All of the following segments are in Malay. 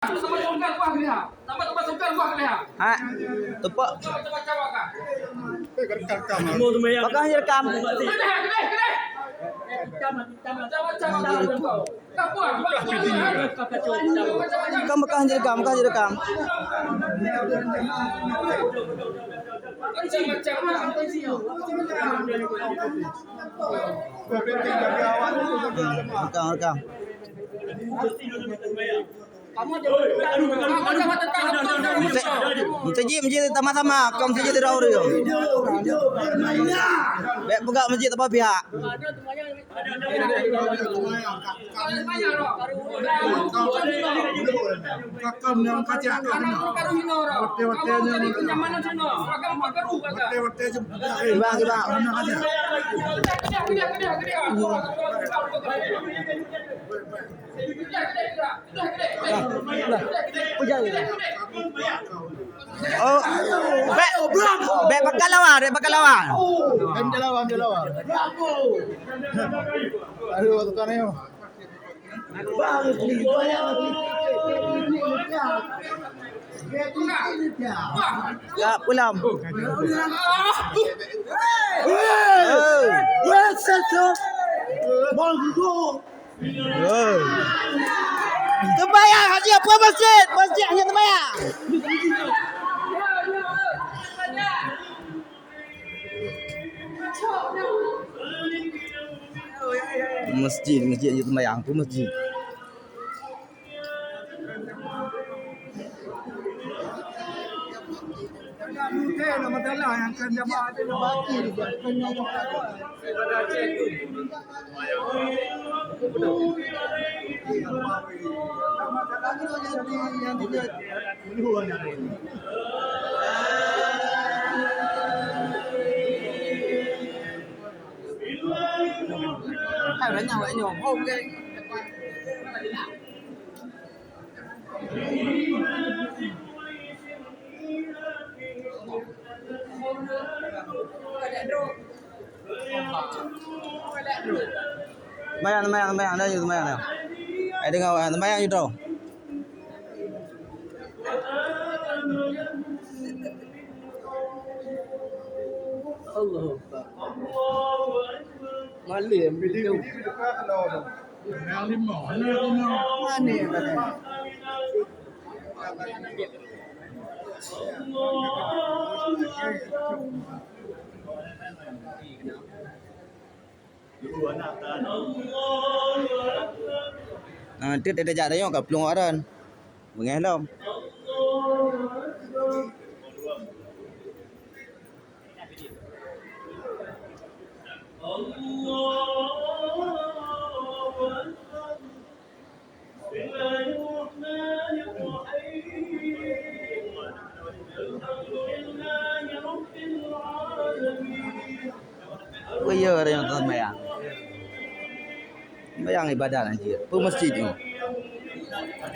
Ha? Tepak. Pakai hanya rekam. Rekam pakai hanya rekam, pakai hanya rekam. Rekam. Masjid sama-sama, kau masjid tidak ada. Baik pegang masjid apa pihak? Oh, bek bakalawan, bek bakalawan. Ambil lawan. Aduh, tukang yo. Ya, pulang. Terbayang haji apa masjid? Masjid hanya terbayang. Masjid hanya terbayang tu masjid. Nama dalah yang akan jamaah ada baki juga. Hai đánh nhau vậy nhổ không cái. Temayang dah je temayang dah. Ai dengar temayang je tu. Allah. Malim video. Mana nanti ada jarak yang kat pelung orang. Mengelam. Iya ada yang terbayang. Bayang ibadah nanti. Apa masjid ni?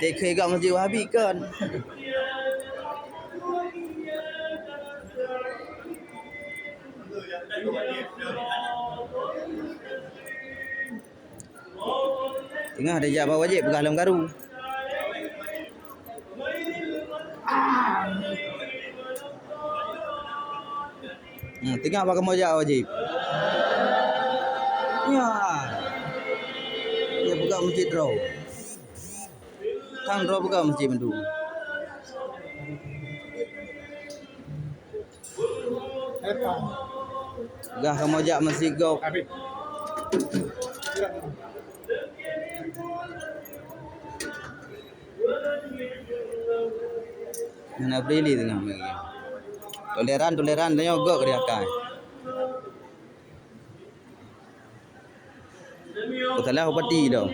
Tekeh kat masjid Wahabi kan. Tengah ada jabah wajib pegang dalam garu. Tengah pakai mojak wajib. Ya. Dia pegang masjid draw. Kang draw pegang masjid mendu. Gah kamu ajak masjid kau. Mana beli tengah lagi. Toleran dia juga dia kan. Betul lah pati dah.